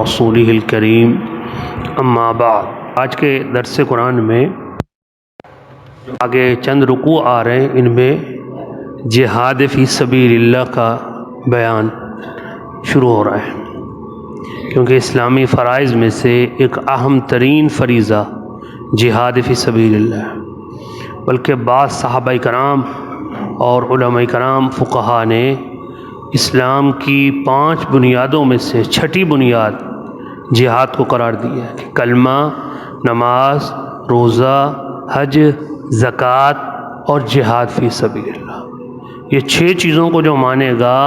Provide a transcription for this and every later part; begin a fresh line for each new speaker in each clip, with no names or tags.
رسوله الکریم اما بعد۔ آج کے درس قرآن میں آگے چند رکوع آ رہے ہیں، ان میں جہاد فی سبیل اللہ کا بیان شروع ہو رہا ہے، کیونکہ اسلامی فرائض میں سے ایک اہم ترین فریضہ جہاد فی سبیل اللہ ہے، بلکہ بعض صحابہ کرام اور علماء کرام فقہا نے اسلام کی 5 بنیادوں میں سے چھٹی بنیاد جہاد کو قرار دیا ہے کہ کلمہ، نماز، روزہ، حج، زکوٰۃ اور جہاد فی سبیل اللہ۔ یہ 6 چیزوں کو جو مانے گا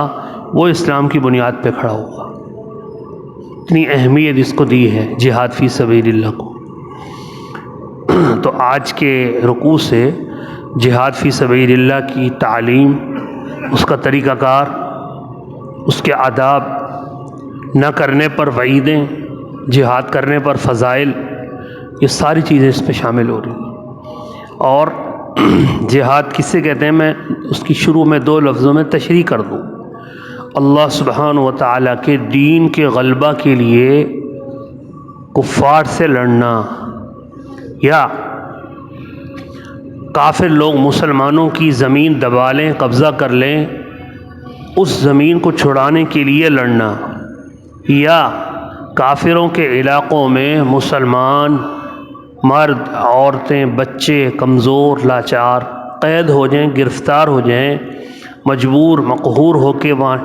وہ اسلام کی بنیاد پہ کھڑا ہوگا۔ اتنی اہمیت اس کو دی ہے جہاد فی سبیل اللہ کو۔ تو آج کے رکوع سے جہاد فی سبیل اللہ کی تعلیم، اس کا طریقہ کار، اس کے آداب، نہ کرنے پر وعیدیں، جہاد کرنے پر فضائل، یہ ساری چیزیں اس پہ شامل ہو رہی ہیں۔ اور جہاد کسے کہتے ہیں، میں اس کی شروع میں 2 لفظوں میں تشریح کر دوں۔ اللہ سبحانہ و تعالیٰ کے دین کے غلبہ کے لیے کفار سے لڑنا، یا کافر لوگ مسلمانوں کی زمین دبا لیں، قبضہ کر لیں، اس زمین کو چھڑانے کے لیے لڑنا، یا کافروں کے علاقوں میں مسلمان مرد، عورتیں، بچے، کمزور، لاچار قید ہو جائیں، گرفتار ہو جائیں، مجبور مقہور ہو کے وہاں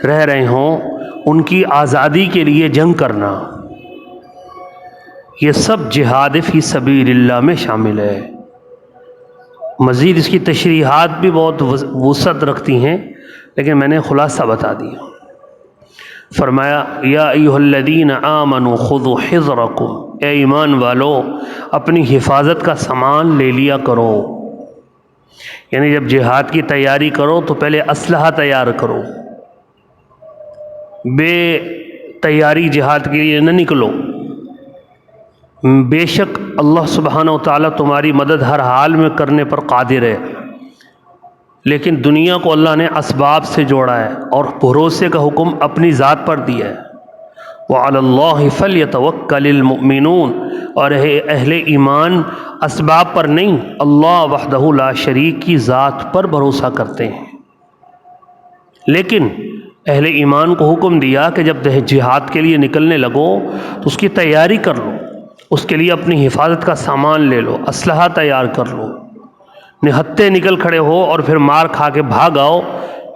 رہ رہے ہوں، ان کی آزادی کے لیے جنگ کرنا، یہ سب جہاد فی سبیل اللہ میں شامل ہے۔ مزید اس کی تشریحات بھی بہت وسعت رکھتی ہیں، لیکن میں نے خلاصہ بتا دیا۔ فرمایا یا ایھا الذین آمنوا خذوا حذرکم، اے ایمان والو اپنی حفاظت کا سامان لے لیا کرو، یعنی جب جہاد کی تیاری کرو تو پہلے اسلحہ تیار کرو، بے تیاری جہاد کے لیے نہ نکلو۔ بے شک اللہ سبحانہ و تعالیٰ تمہاری مدد ہر حال میں کرنے پر قادر ہے، لیکن دنیا کو اللہ نے اسباب سے جوڑا ہے اور بھروسے کا حکم اپنی ذات پر دیا ہے۔ وَعَلَى اللَّهِ فَلْيَتَوَكَّلِ الْمُؤْمِنُونَ، اور اہل ایمان اسباب پر نہیں، اللہ وحدہ لا شریک کی ذات پر بھروسہ کرتے ہیں۔ لیکن اہل ایمان کو حکم دیا کہ جب جہاد کے لیے نکلنے لگو تو اس کی تیاری کر لو، اس کے لیے اپنی حفاظت کا سامان لے لو، اسلحہ تیار کر لو، نہتے نکل کھڑے ہو اور پھر مار کھا کے بھاگ آؤ،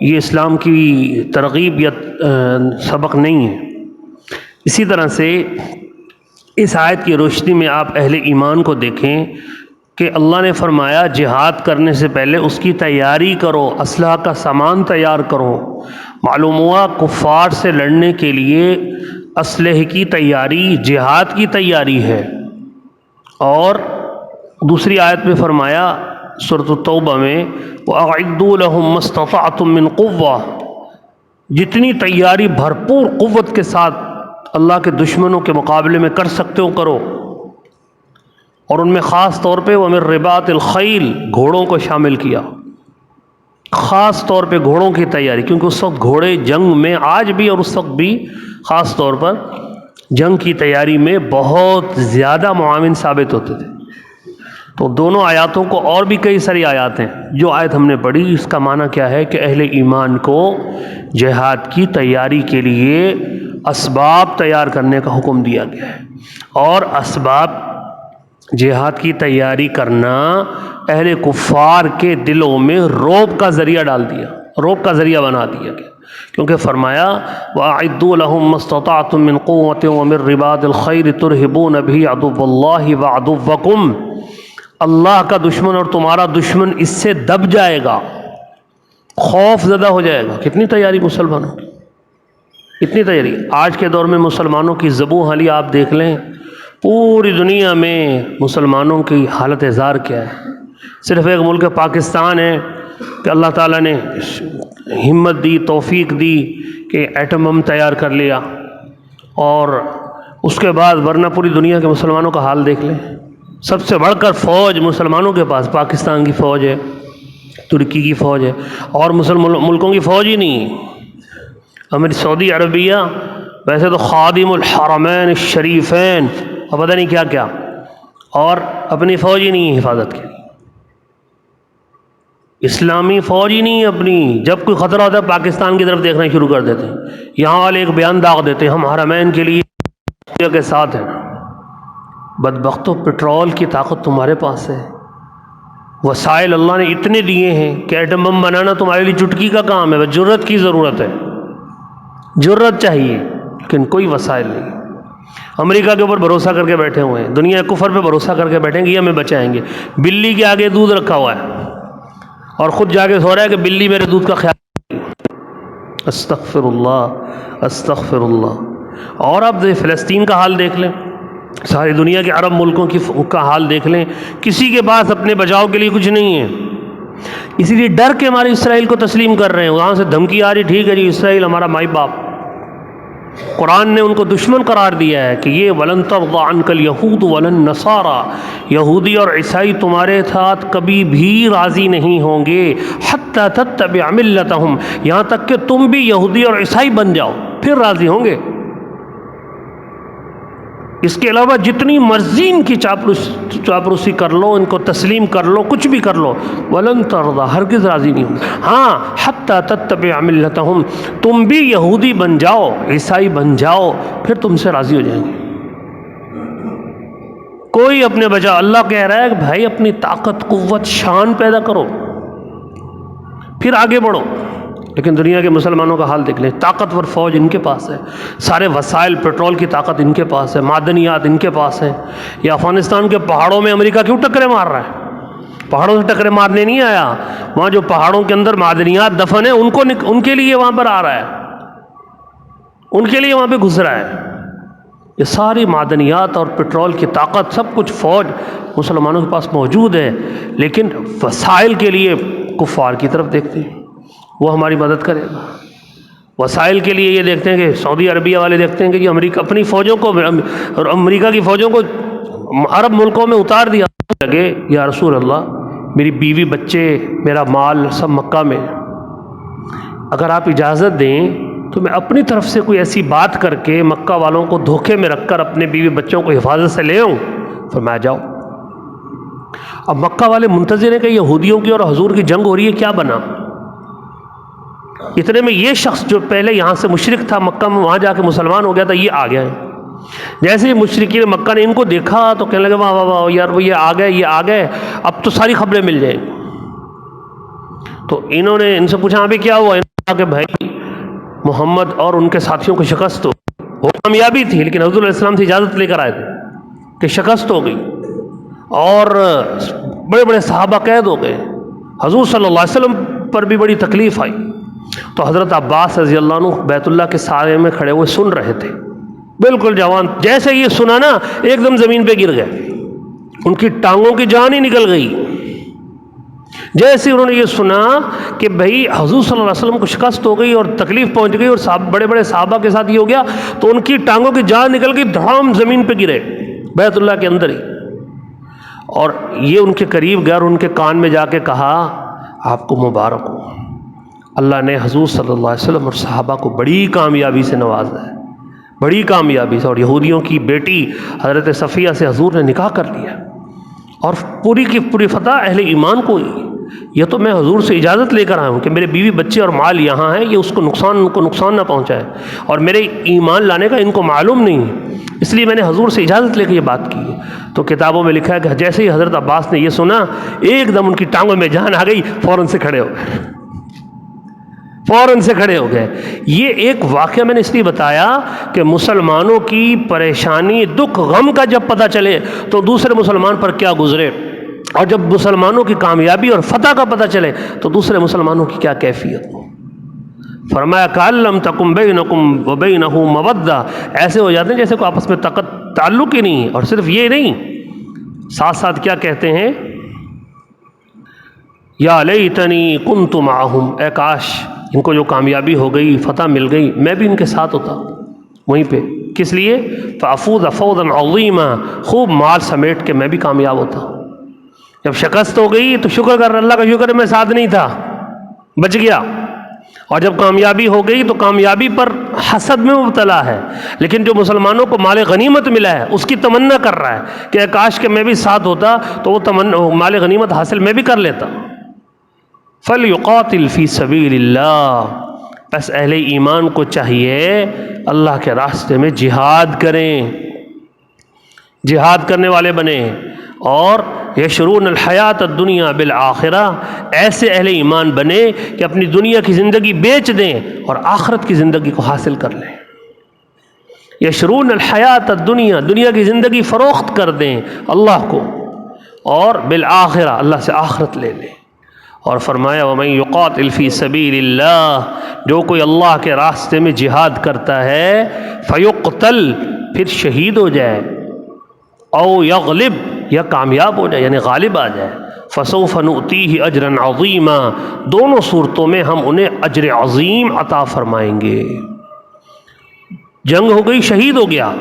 یہ اسلام کی ترغیب یا سبق نہیں ہے۔ اسی طرح سے اس آیت کی روشنی میں آپ اہل ایمان کو دیکھیں کہ اللہ نے فرمایا جہاد کرنے سے پہلے اس کی تیاری کرو، اسلحہ کا سامان تیار کرو۔ معلوم ہوا کفار سے لڑنے کے لیے اسلحے کی تیاری جہاد کی تیاری ہے۔ اور دوسری آیت میں فرمایا سورۃ التوبہ میں وَأَعِدُّوا لَهُم مَّا اسْتَطَعْتُم مِّن قُوَّةٍ، جتنی تیاری بھرپور قوت کے ساتھ اللہ کے دشمنوں کے مقابلے میں کر سکتے ہو کرو، اور ان میں خاص طور پہ وَمِن رِبَاطِ الْخَيْلِ، گھوڑوں کو شامل کیا، خاص طور پہ گھوڑوں کی تیاری، کیونکہ اس وقت گھوڑے جنگ میں، آج بھی اور اس وقت بھی خاص طور پر جنگ کی تیاری میں بہت زیادہ معاون ثابت ہوتے تھے۔ تو دونوں آیاتوں کو، اور بھی کئی ساری آیات ہیں، جو آیت ہم نے پڑھی اس کا معنی کیا ہے کہ اہل ایمان کو جہاد کی تیاری کے لیے اسباب تیار کرنے کا حکم دیا گیا ہے، اور اسباب جہاد کی تیاری کرنا اہل کفار کے دلوں میں رعب کا ذریعہ ڈال دیا، رعب کا ذریعہ بنا دیا گیا، کیونکہ فرمایا وَأَعِدُّوا لَهُم مَّا اسْتَطَعْتُم مِّن قُوَّةٍ وَمِن رِّبَاطِ الْخَيْلِ تُرْهِبُونَ بِهِ عَدُوَّ اللَّهِ وَعَدُوَّكُمْ، اللہ کا دشمن اور تمہارا دشمن اس سے دب جائے گا، خوف زدہ ہو جائے گا۔ کتنی تیاری مسلمانوں کی، اتنی تیاری۔ آج کے دور میں مسلمانوں کی ذبح حالی آپ دیکھ لیں، پوری دنیا میں مسلمانوں کی حالت زار کیا ہے۔ صرف ایک ملک پاکستان ہے کہ اللہ تعالیٰ نے ہمت دی، توفیق دی کہ ایٹم بم تیار کر لیا، اور اس کے بعد ورنہ پوری دنیا کے مسلمانوں کا حال دیکھ لیں۔ سب سے بڑھ کر فوج مسلمانوں کے پاس پاکستان کی فوج ہے، ترکی کی فوج ہے، اور ملکوں کی فوج ہی نہیں۔ سعودی عربیہ ویسے تو خادم الحرمین الشریفین اور پتہ نہیں کیا کیا، اور اپنی فوج ہی نہیں ہے حفاظت کے لیے، اسلامی فوج ہی نہیں ہے اپنی۔ جب کوئی خطرہ ہوتا ہے پاکستان کی طرف دیکھنا شروع کر دیتے ہیں، یہاں والے ایک بیان داغ دیتے ہیں ہم حرمین کے لیے کے ساتھ ہیں۔ بدبختو، پٹرول کی طاقت تمہارے پاس ہے، وسائل اللہ نے اتنے دیے ہیں کہ ایٹم بم بنانا تمہارے لیے چٹکی کا کام ہے، بس جرت کی ضرورت ہے، جرت چاہیے، لیکن کوئی وسائل نہیں۔ امریکہ کے اوپر بھروسہ کر کے بیٹھے ہوئے ہیں، دنیا کفر پہ بھروسہ کر کے بیٹھیں گے یہ ہمیں بچائیں گے۔ بلی کے آگے دودھ رکھا ہوا ہے اور خود جا کے سو رہا ہے کہ بلی میرے دودھ کا خیال۔ استغفر اللہ، استغفر اللہ۔ اور اب فلسطین کا حال دیکھ لیں، ساری دنیا کے عرب ملکوں کا حال دیکھ لیں، کسی کے پاس اپنے بچاؤ کے لیے کچھ نہیں ہے، اسی لیے ڈر کے ہمارے اسرائیل کو تسلیم کر رہے ہیں۔ وہاں سے دھمکی آ رہی، ٹھیک ہے جی اسرائیل ہمارا مائی باپ، قرآن نے ان کو دشمن قرار دیا ہے کہ یہ وَلَن تَرْضَ عَنْكَ الْيَهُودُ وَلَا النَّصَارَى، یہودی اور عیسائی تمہارے ساتھ کبھی بھی راضی نہیں ہوں گے، حَتَّى تَتَّبِعَ مِلَّتَهُمْ، یہاں تک کہ تم بھی یہودی اور عیسائی بن جاؤ پھر راضی ہوں گے۔ اس کے علاوہ جتنی مرضی ان کی چاپلوسی کر لو، ان کو تسلیم کر لو، کچھ بھی کر لو، وَلَن تَرْضَى، ہرگز راضی نہیں ہوں گے۔ ہاں حَتَّى تَتَّبِعَ مِلَّتَهُمْ، تم بھی یہودی بن جاؤ، عیسائی بن جاؤ، پھر تم سے راضی ہو جائیں گے۔ کوئی اپنے بجا، اللہ کہہ رہا ہے کہ بھائی اپنی طاقت، قوت، شان پیدا کرو پھر آگے بڑھو۔ لیکن دنیا کے مسلمانوں کا حال دیکھ لیں، طاقتور فوج ان کے پاس ہے، سارے وسائل، پیٹرول کی طاقت ان کے پاس ہے، معدنیات ان کے پاس ہیں۔ یہ افغانستان کے پہاڑوں میں امریکہ کیوں ٹکرے مار رہا ہے؟ پہاڑوں سے ٹکرے مارنے نہیں آیا، وہاں جو پہاڑوں کے اندر معدنیات دفن ہیں ان کے لیے وہاں پر آ رہا ہے، ان کے لیے وہاں پہ گھس رہا ہے۔ یہ ساری معدنیات اور پیٹرول کی طاقت، سب کچھ فوج مسلمانوں کے پاس موجود ہے، لیکن وسائل کے لیے کفار کی طرف دیکھتے ہیں، وہ ہماری مدد کرے گا۔ وسائل کے لیے یہ دیکھتے ہیں کہ سعودی عربیہ والے دیکھتے ہیں کہ یہ امریکہ اپنی فوجوں کو اور امریکہ کی فوجوں کو عرب ملکوں میں اتار دیا، لگے یا رسول اللہ میری بیوی بچے میرا مال سب مکہ میں، اگر آپ اجازت دیں تو میں اپنی طرف سے کوئی ایسی بات کر کے مکہ والوں کو دھوکے میں رکھ کر اپنے بیوی بچوں کو حفاظت سے لے آؤں، فرمایا جاؤ۔ اب مکہ والے منتظر ہیں کہ یہودیوں کی اور حضور کی جنگ ہو رہی ہے، کیا بنا؟ اتنے میں یہ شخص جو پہلے یہاں سے مشرک تھا مکہ میں، وہاں جا کے مسلمان ہو گیا تھا، یہ آ گیا ہے۔ جیسے ہی مشرکین مکہ نے ان کو دیکھا تو کہنے لگے واہ واہ واہ یار وہ یہ آ گئے، یہ آ گئے، اب تو ساری خبریں مل جائیں گی۔ تو انہوں نے ان سے پوچھا ابھی کیا ہوا؟ انہوں نے کہا کہ بھائی محمد اور ان کے ساتھیوں کو شکست ہو، وہ کامیابی تھی لیکن حضور علیہ السلام سے اجازت لے کر آئے تھے کہ شکست ہو گئی اور بڑے بڑے صحابہ قید ہو گئے، حضور صلی اللہ علیہ وسلم پر بھی بڑی تکلیف آئی۔ تو حضرت عباس رضی اللہ عنہ بیت اللہ کے سائے میں کھڑے ہوئے سن رہے تھے، بالکل جوان، جیسے یہ سنا نا ایک دم زمین پہ گر گئے، ان کی ٹانگوں کی جان ہی نکل گئی۔ جیسے انہوں نے یہ سنا کہ بھئی حضور صلی اللہ علیہ وسلم کو شکست ہو گئی اور تکلیف پہنچ گئی اور بڑے بڑے صحابہ کے ساتھ یہ ہو گیا، تو ان کی ٹانگوں کی جان نکل گئی، دھڑام زمین پہ گرے بیت اللہ کے اندر ہی۔ اور یہ ان کے قریب گیا اور ان کے کان میں جا کے کہا آپ کو مبارک ہو، اللہ نے حضور صلی اللہ علیہ وسلم اور صحابہ کو بڑی کامیابی سے نوازا ہے، بڑی کامیابی سے، اور یہودیوں کی بیٹی حضرت صفیہ سے حضور نے نکاح کر لیا اور پوری کی پوری فتح اہل ایمان کو ہوئی۔ یہ تو میں حضور سے اجازت لے کر آیا ہوں کہ میرے بیوی بچے اور مال یہاں ہیں، یہ اس کو نقصان نہ پہنچائے، اور میرے ایمان لانے کا ان کو معلوم نہیں، اس لیے میں نے حضور سے اجازت لے کے یہ بات کی ہے۔ تو کتابوں میں لکھا ہے کہ جیسے ہی حضرت عباس نے یہ سنا ایک دم ان کی ٹانگوں میں جان آ گئی، فوراً سے کھڑے ہو گئے، فوراً سے کھڑے ہو گئے۔ یہ ایک واقعہ میں نے اس لیے بتایا کہ مسلمانوں کی پریشانی، دکھ، غم کا جب پتہ چلے تو دوسرے مسلمان پر کیا گزرے، اور جب مسلمانوں کی کامیابی اور فتح کا پتہ چلے تو دوسرے مسلمانوں کی کیا کیفیت ہو۔ فرمایا کَأَن لَّم تَکُن بَيْنَکُم وَبَيْنَہُ مَوَدَّۃٌ، ایسے ہو جاتے ہیں جیسے کوئی آپس میں تعلق ہی نہیں۔ اور صرف یہ نہیں، ساتھ ساتھ کیا کہتے ہیں، یا لیتنی کنت معہم، اے کاش ان کو جو کامیابی ہو گئی، فتح مل گئی، میں بھی ان کے ساتھ ہوتا وہیں پہ، کس لیے؟ فافوز فوزا عظیما، خوب مال سمیٹ کے میں بھی کامیاب ہوتا۔ جب شکست ہو گئی تو شکر کر، اللہ کا شکر ہے میں ساتھ نہیں تھا، بچ گیا، اور جب کامیابی ہو گئی تو کامیابی پر حسد میں مبتلا ہے، لیکن جو مسلمانوں کو مال غنیمت ملا ہے اس کی تمنا کر رہا ہے کہ کاش کہ میں بھی ساتھ ہوتا تو وہ مال غنیمت حاصل میں بھی کر لیتا۔ فَلْيُقَاتِلْ فِي سَبِيلِ اللَّهِ، بس اہل ایمان کو چاہیے اللہ کے راستے میں جہاد کریں، جہاد کرنے والے بنیں، اور یشرون الحیات الدنیا بالآخرہ، ایسے اہل ایمان بنے کہ اپنی دنیا کی زندگی بیچ دیں اور آخرت کی زندگی کو حاصل کر لیں۔ یشرون الحیات الدنیا، دنیا کی زندگی فروخت کر دیں اللہ کو، اور بالآخرہ اللہ سے آخرت لے لیں۔ اور فرمایا وَمَن يُقَاتِلْ فِي سَبِيلِ اللَّهِ، جو کوئی اللہ کے راستے میں جہاد کرتا ہے فَيُقْتَلْ، پھر شہید ہو جائے، او یغلب، یا کامیاب ہو جائے یعنی غالب آ جائے، فَسَوْفَ نُؤْتِيهِ أَجْرًا عَظِيمًا، دونوں صورتوں میں ہم انہیں اجر عظیم عطا فرمائیں گے۔ جنگ ہو گئی، شہید ہو گیا،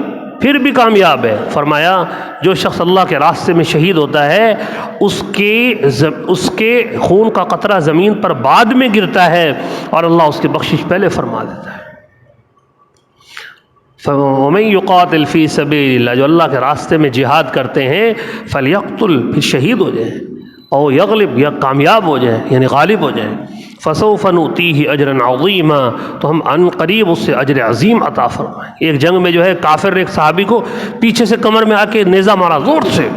پھر بھی کامیاب ہے۔ فرمایا جو شخص اللہ کے راستے میں شہید ہوتا ہے اس کے خون کا قطرہ زمین پر بعد میں گرتا ہے اور اللہ اس کی بخشش پہلے فرما دیتا ہے۔ وَمَن يُقَاتِلْ فِي سَبِيلِ اللَّهِ، جو اللہ کے راستے میں جہاد کرتے ہیں، فَلْيَقْتُلْ، پھر شہید ہو جائیں، او یغلب، یا کامیاب ہو جائیں یعنی غالب ہو جائیں، فَسَوْفَ نُؤْتِيهِ أَجْرًا عَظِيمًا، تو ہم عن قریب اس سے اجر عظیم عطا فرمائیں۔ ایک جنگ میں جو ہے کافر نے ایک صحابی کو پیچھے سے کمر میں آ کے نیزہ مارا زور سے،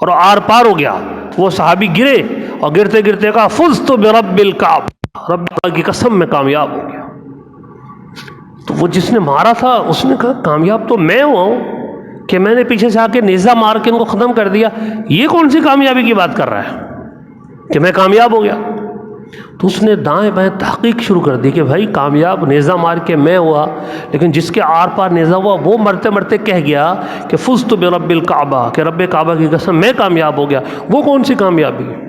اور آر پار ہو گیا، وہ صحابی گرے اور گرتے گرتے کہا فزت برب الکعبہ، رب کی قسم میں کامیاب ہو گیا۔ تو وہ جس نے مارا تھا اس نے کہا کامیاب تو میں ہوا ہوں کہ میں نے پیچھے سے آ کے نیزہ مار کے ان کو ختم کر دیا، یہ کون سی کامیابی کی بات کر رہا ہے کہ میں کامیاب ہو گیا؟ تو اس نے دائیں بائیں تحقیق شروع کر دی کہ بھائی کامیاب نیزہ مار کے میں ہوا، لیکن جس کے آر پار نیزہ ہوا وہ مرتے مرتے کہہ گیا کہ فزت برب الکعبہ، کہ رب کعبہ کی قسم میں کامیاب ہو گیا، وہ کون سی کامیابی ہے؟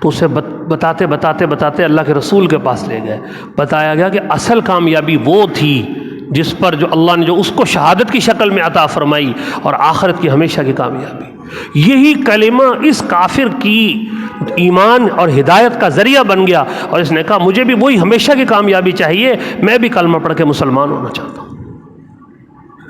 تو اسے بتاتے بتاتے بتاتے اللہ کے رسول کے پاس لے گئے، بتایا گیا کہ اصل کامیابی وہ تھی جس پر جو اللہ نے جو اس کو شہادت کی شکل میں عطا فرمائی، اور آخرت کی ہمیشہ کی کامیابی، یہی کلمہ اس کافر کی ایمان اور ہدایت کا ذریعہ بن گیا، اور اس نے کہا مجھے بھی وہی ہمیشہ کی کامیابی چاہیے، میں بھی کلمہ پڑھ کے مسلمان ہونا چاہتا ہوں،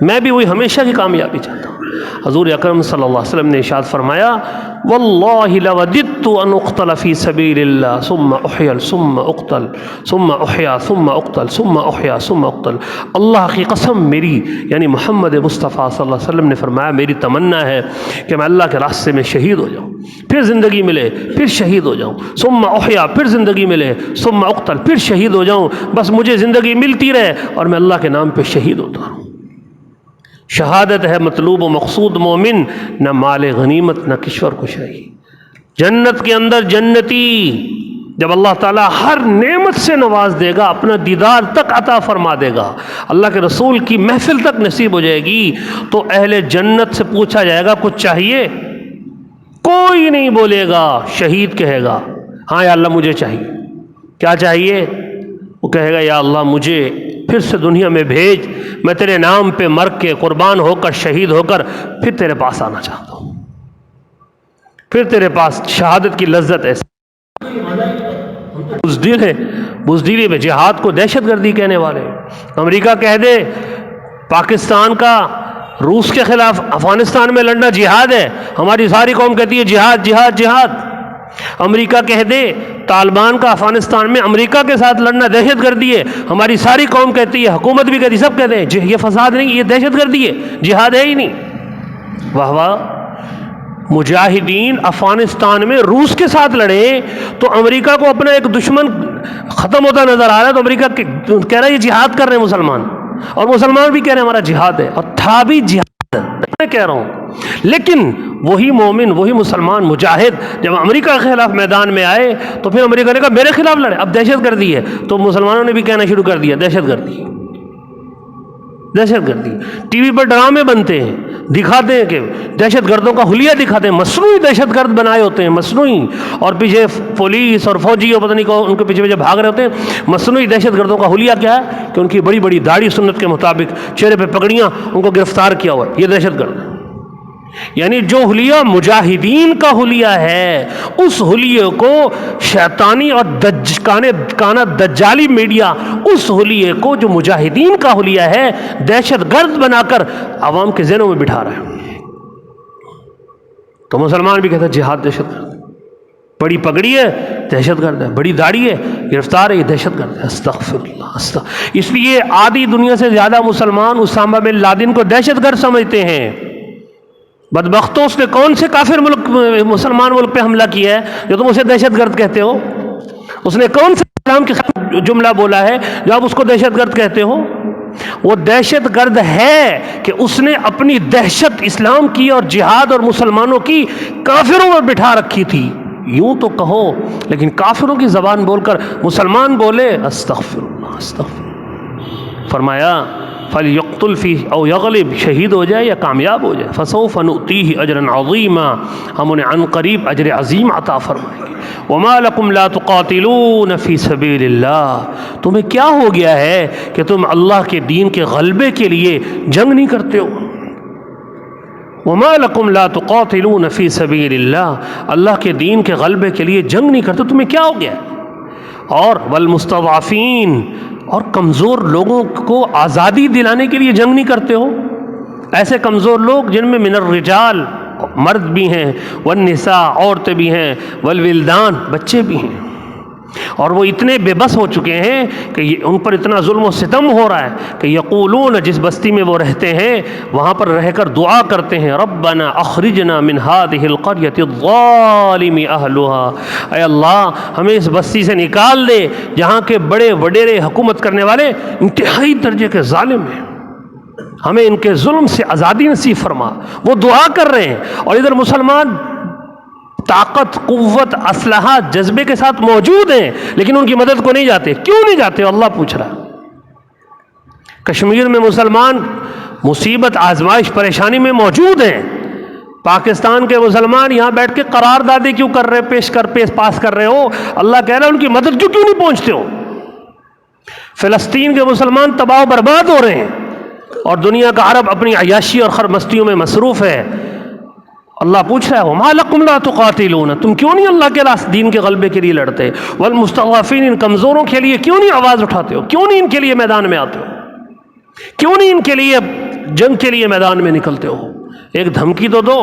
میں بھی وہی ہمیشہ کی کامیابی چاہتا ہوں۔ حضور اکرم صلی اللہ علیہ وسلم نے ارشاد فرمایا واللہ لوددت ان اقتل فی سبیل اللہ ثم احیا ثم اقتل ثم احیا ثم اقتل ثم احیا ثم اقتل، اللہ کی قسم میری یعنی محمد مصطفیٰ صلی اللہ علیہ وسلم نے فرمایا میری تمنا ہے کہ میں اللہ کے راستے میں شہید ہو جاؤں، پھر زندگی ملے پھر شہید ہو جاؤں، ثم احیا، پھر زندگی ملے، ثم اقتل، پھر شہید ہو جاؤں، بس مجھے زندگی ملتی رہے اور میں اللہ کے نام پہ شہید ہوتا رہوں۔ شہادت ہے مطلوب و مقصود مومن، نہ مال غنیمت نہ کشور کشائی۔ جنت کے اندر جنتی جب اللہ تعالیٰ ہر نعمت سے نواز دے گا، اپنا دیدار تک عطا فرما دے گا، اللہ کے رسول کی محفل تک نصیب ہو جائے گی، تو اہل جنت سے پوچھا جائے گا کچھ چاہیے؟ کوئی نہیں بولے گا، شہید کہے گا ہاں یا اللہ مجھے چاہیے۔ کیا چاہیے؟ وہ کہے گا یا اللہ مجھے پھر سے دنیا میں بھیج، میں تیرے نام پہ مر کے قربان ہو کر شہید ہو کر پھر تیرے پاس آنا چاہتا ہوں، پھر تیرے پاس شہادت کی لذت ایسی۔ بزدل ہے، بزدلی میں جہاد کو دہشت گردی کہنے والے۔ امریکہ کہہ دے پاکستان کا روس کے خلاف افغانستان میں لڑنا جہاد ہے، ہماری ساری قوم کہتی ہے جہاد جہاد جہاد۔ امریکہ کہہ دے طالبان کا افغانستان میں امریکہ کے ساتھ لڑنا دہشت گردی ہے، ہماری ساری قوم کہتی ہے، حکومت بھی کہتی ہے، سب کہتے ہیں یہ فساد نہیں، یہ دہشت گردی ہے، جہاد ہے ہی نہیں۔ واہ واہ، مجاہدین افغانستان میں روس کے ساتھ لڑے تو امریکہ کو اپنا ایک دشمن ختم ہوتا نظر آ رہا ہے، تو امریکہ کہہ رہا ہے یہ جہاد کر رہے ہیں مسلمان، اور مسلمان بھی کہہ رہے ہیں ہمارا جہاد ہے، اور تھا بھی جہاد میں کہہ رہا ہوں۔ لیکن وہی مومن وہی مسلمان مجاہد جب امریکہ کے خلاف میدان میں آئے تو پھر امریکہ نے کہا میرے خلاف لڑے، اب دہشت گردی ہے، تو مسلمانوں نے بھی کہنا شروع کر دیا دہشت گردی دہشت گردی۔ ٹی وی پر ڈرامے بنتے ہیں، دکھاتے ہیں کہ دہشت گردوں کا حلیہ دکھاتے ہیں، مصنوعی دہشت گرد بنائے ہوتے ہیں، مصنوعی، اور پیچھے پولیس اور فوجی اور پتہ نہیں کو ان کے پیچھے پیچھے بھاگ رہے ہوتے ہیں۔ مصنوعی دہشت گردوں کا حلیہ کیا ہے کہ ان کی بڑی بڑی داڑھی سنت کے مطابق، چہرے پہ پگڑیاں، ان کو گرفتار کیا ہوا ہے، یہ دہشت گرد ہے۔ یعنی جو حلیہ مجاہدین کا حلیہ ہے، اس حلیے کو شیطانی اور کانا دجالی میڈیا اس حلیے کو جو مجاہدین کا حلیہ ہے دہشت گرد بنا کر عوام کے ذہنوں میں بٹھا رہا ہے۔ تو مسلمان بھی کہتا ہے جہاد دہشت گرد، بڑی پگڑی ہے دہشت گرد ہے، بڑی داڑھی ہے گرفتار ہے یہ دہشت گرد ہے۔ استغفر اللہ اس لیے آدھی دنیا سے زیادہ مسلمان اسامہ بن لادن کو دہشت گرد سمجھتے ہیں۔ بدبختوں، اس نے کون سے کافر ملک مسلمان ملک پہ حملہ کیا ہے جو تم اسے دہشت گرد کہتے ہو؟ اس نے کون سے اسلام کے خلاف جملہ بولا ہے جو آپ اس کو دہشت گرد کہتے ہو؟ وہ دہشت گرد ہے کہ اس نے اپنی دہشت اسلام کی اور جہاد اور مسلمانوں کی کافروں میں بٹھا رکھی تھی۔ یوں تو کہو، لیکن کافروں کی زبان بول کر مسلمان بولے استغفر اللہ استغفر اللہ۔ فرمایا فَلْيَقْتُلْ فِيهِ او يَغْلِبْ، شہید ہو جائے یا کامیاب ہو جائے، فَسَوْفَ نُؤْتِيهِ أَجْرًا عَظِيمًا، ہم انہیں عن قریب اجر عظیم عطا فرمائیں گے۔ وَمَا لَكُمْ لَا تُقَاتِلُونَ فِي سَبِيلِ اللَّهِ، تمہیں کیا ہو گیا ہے کہ تم اللہ کے دین کے غلبے کے لیے جنگ نہیں کرتے ہو؟ وَمَا لَكُمْ لَا تُقَاتِلُونَ فِي سَبِيلِ اللَّهِ، اللہ کے دین کے غلبے کے لیے جنگ نہیں کرتے، تمہیں کیا ہو گیا ہے؟ اور والمستضعفین، اور کمزور لوگوں کو آزادی دلانے کے لیے جنگ نہیں کرتے ہو؟ ایسے کمزور لوگ جن میں من الرجال، مرد بھی ہیں، والنساء، عورتیں بھی ہیں، والولدان، بچے بھی ہیں، اور وہ اتنے بے بس ہو چکے ہیں کہ ان پر اتنا ظلم و ستم ہو رہا ہے کہ یقولون، جس بستی میں وہ رہتے ہیں وہاں پر رہ کر دعا کرتے ہیں ربنا اخرجنا من هذه القرية الظالم اهلها، اے اللہ ہمیں اس بستی سے نکال دے جہاں کے بڑے وڈیرے حکومت کرنے والے انتہائی درجے کے ظالم ہیں، ہمیں ان کے ظلم سے آزادی نصیب فرما۔ وہ دعا کر رہے ہیں، اور ادھر مسلمان طاقت، قوت، اسلحہ، جذبے کے ساتھ موجود ہیں لیکن ان کی مدد کو نہیں جاتے۔ کیوں نہیں جاتے؟ اللہ پوچھ رہا ہے۔ کشمیر میں مسلمان مصیبت، آزمائش، پریشانی میں موجود ہیں، پاکستان کے مسلمان یہاں بیٹھ کے قراردادی کیوں کر رہے، پاس کر رہے ہو؟ اللہ کہہ رہا ہے ان کی مدد کیوں نہیں پہنچتے ہو؟ فلسطین کے مسلمان تباہ و برباد ہو رہے ہیں، اور دنیا کا عرب اپنی عیاشی اور خرمستیوں میں مصروف ہے۔ اللہ پوچھ رہا ہے وَمَا لَكُمْ لَا تُقَاتِلُونَ، تم کیوں نہیں اللہ کے راستے دین کے غلبے کے لیے لڑتے؟ وَالْمُسْتَضْعَفِينَ، ان کمزوروں کے لیے کیوں نہیں آواز اٹھاتے ہو؟ کیوں نہیں ان کے لیے میدان میں آتے ہو؟ کیوں نہیں ان کے لیے جنگ کے لیے میدان میں نکلتے ہو؟ ایک دھمکی تو دو۔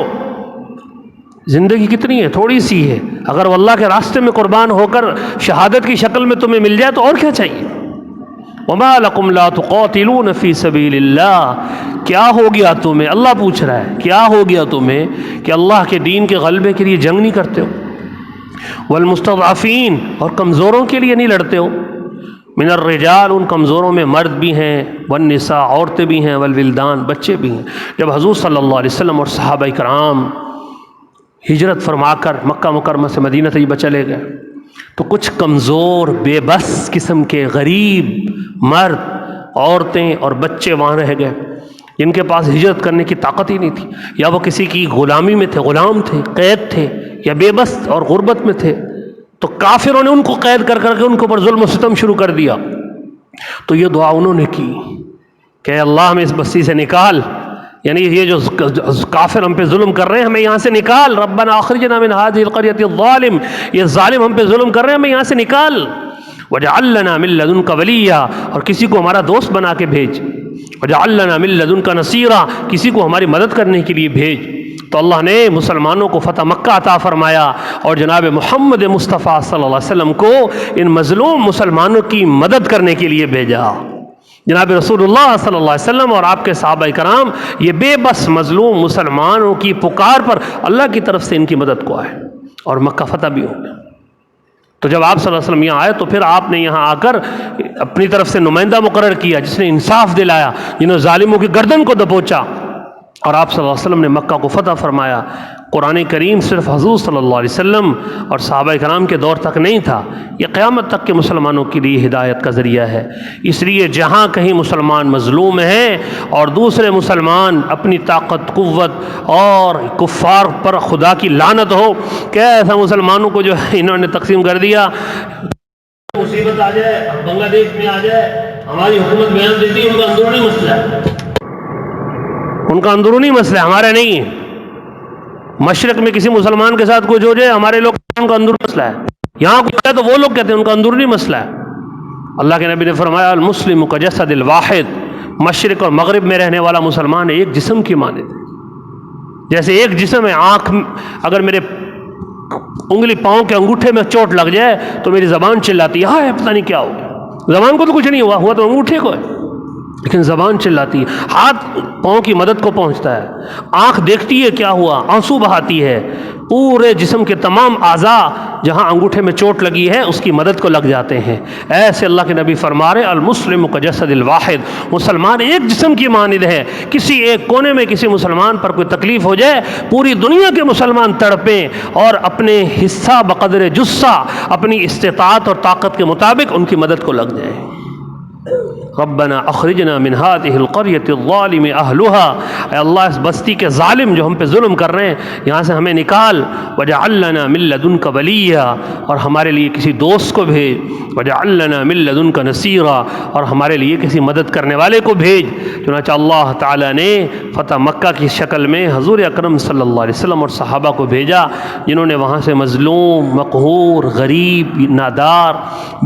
زندگی کتنی ہے؟ تھوڑی سی ہے، اگر وہ اللہ کے راستے میں قربان ہو کر شہادت کی شکل میں تمہیں مل جائے تو اور کیا چاہیے؟ وَمَا لَكُمْ لَا تُقَاتِلُونَ فِي سَبِيلِ اللَّهِ، کیا ہو گیا تمہیں؟ اللہ پوچھ رہا ہے کیا ہو گیا تمہیں کہ اللہ کے دین کے غلبے کے لیے جنگ نہیں کرتے ہو؟ والمستضعفین، اور کمزوروں کے لیے نہیں لڑتے ہو؟ من الرجال، ان کمزوروں میں مرد بھی ہیں، والنساء، عورتیں بھی ہیں، والولدان، بچے بھی ہیں۔ جب حضور صلی اللہ علیہ وسلم اور صحابہ کرام ہجرت فرما کر مکہ مکرمہ سے مدینہ طیبہ چلے گئے تو کچھ کمزور، بے بس قسم کے غریب مرد، عورتیں اور بچے وہاں رہ گئے جن کے پاس ہجرت کرنے کی طاقت ہی نہیں تھی، یا وہ کسی کی غلامی میں تھے، غلام تھے، قید تھے، یا بے بس اور غربت میں تھے، تو کافروں نے ان کو قید کر کے ان کے اوپر ظلم و ستم شروع کر دیا۔ تو یہ دعا انہوں نے کی کہ اللہ ہمیں اس بستی سے نکال، یعنی یہ جو کافر ہم پہ ظلم کر رہے ہیں ہمیں یہاں سے نکال، ربنا اخرجنا من هذه القرية الظالم، یہ ظالم ہم پہ ظلم کر رہے ہیں ہمیں یہاں سے نکال، وجعل لنا من لدنك وليا، اور کسی کو ہمارا دوست بنا کے بھیج، وجعل لنا من لدنك نصيرا، کسی کو ہماری مدد کرنے کے لیے بھیج۔ تو اللہ نے مسلمانوں کو فتح مکہ عطا فرمایا، اور جناب محمد مصطفیٰ صلی اللہ علیہ وسلم کو ان مظلوم مسلمانوں کی مدد کرنے کے لیے بھیجا۔ جناب رسول اللہ صلی اللہ علیہ وسلم اور آپ کے صحابہ کرام یہ بے بس مظلوم مسلمانوں کی پکار پر اللہ کی طرف سے ان کی مدد کو آئے، اور مکہ فتح بھی ہو گیا۔ تو جب آپ صلی اللہ علیہ وسلم یہاں آئے تو پھر آپ نے یہاں آ کر اپنی طرف سے نمائندہ مقرر کیا جس نے انصاف دلایا، جنہوں ظالموں کی گردن کو دبوچا، اور آپ صلی اللہ علیہ وسلم نے مکہ کو فتح فرمایا۔ قرآن کریم صرف حضور صلی اللہ علیہ وسلم اور صحابہ کرام کے دور تک نہیں تھا، یہ قیامت تک کے مسلمانوں کے لیے ہدایت کا ذریعہ ہے۔ اس لیے جہاں کہیں مسلمان مظلوم ہیں اور دوسرے مسلمان اپنی طاقت، قوت اور کفار پر خدا کی لعنت ہو کہ ایسا مسلمانوں کو جو انہوں نے تقسیم کر دیا، مصیبت آ جائے، بنگلہ دیش میں آ جائے، ہماری حکومت بیان دیتی ہے، ان کا اندرونی مسئلہ ہے، ان کا اندرونی مسئلہ ہمارا نہیں ہے۔ مشرق میں کسی مسلمان کے ساتھ کچھ ہو جائے ہمارے لوگ ان کا اندرونی مسئلہ ہے، یہاں کچھ ہے تو وہ لوگ کہتے ہیں ان کا اندرونی مسئلہ ہے۔ اللہ کے نبی نے فرمایا المسلم کجسد الواحد، مشرق اور مغرب میں رہنے والا مسلمان ایک جسم کی مانند ہے۔ جیسے ایک جسم ہے، آنکھ اگر میرے انگلی پاؤں کے انگوٹھے میں چوٹ لگ جائے تو میری زبان چلاتی ہے ہائے پتہ نہیں کیا ہو گیا، زبان کو تو کچھ نہیں ہوا تو انگوٹھے کو ہے، لیکن زبان چلاتی ہے، ہاتھ پاؤں کی مدد کو پہنچتا ہے، آنکھ دیکھتی ہے کیا ہوا، آنسو بہاتی ہے، پورے جسم کے تمام اعضاء جہاں انگوٹھے میں چوٹ لگی ہے اس کی مدد کو لگ جاتے ہیں۔ ایسے اللہ کے نبی فرما رہے المسلم کجسد الواحد، مسلمان ایک جسم کی مانند ہے، کسی ایک کونے میں کسی مسلمان پر کوئی تکلیف ہو جائے پوری دنیا کے مسلمان تڑپیں اور اپنے حصہ بقدر جسہ اپنی استطاعت اور طاقت کے مطابق ان کی مدد کو لگ جائے۔ ربنا اخرجنا من هذه القرية الظالم اهلها، اے اللہ اس بستی کے ظالم جو ہم پہ ظلم کر رہے ہیں یہاں سے ہمیں نکال، واجعل لنا من لدنك وليا، اور ہمارے لیے کسی دوست کو بھیج، واجعل لنا من لدنك نصيرا، اور ہمارے لیے کسی مدد کرنے والے کو بھیج۔ چنانچہ اللہ تعالیٰ نے فتح مکہ کی شکل میں حضور اکرم صلی اللہ علیہ وسلم اور صحابہ کو بھیجا، جنہوں نے وہاں سے مظلوم، مقہور، غریب، نادار،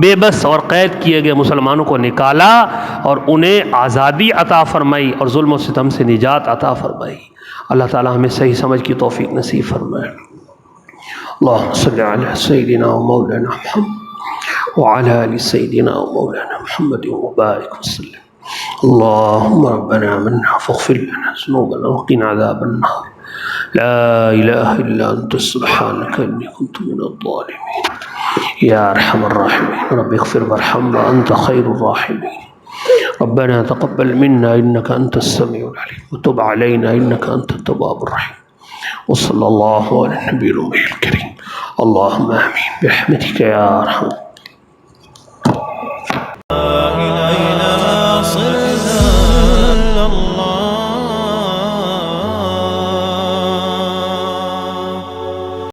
بے بس اور قید کیے گئے مسلمانوں کو نکالا اور انہیں آزادی عطا فرمائی اور ظلم و ستم سے نجات عطا فرمائی۔ اللہ تعالی ہمیں صحیح سمجھ کی توفیق نصیب فرمائے۔ اللہم صلی علی سیدنا و مولانا محمد وعلی آل سیدنا و مولانا محمد وبارک وسلم۔ اللہم ربنا آمنا فاغفر لنا ذنوبنا وقنا عذاب النار، لا الہ الا انت سبحانک انی کنت من الظالمین یا ارحم الراحمین۔ رب اغفر وارحم وانت خیر الراحمین۔ ربنا تقبل منا انك انت السميع العليم وتب علينا انك انت التواب الرحيم، وصلى الله على النبي الأمي الكريم، اللهم آمين برحمتك يا أرحم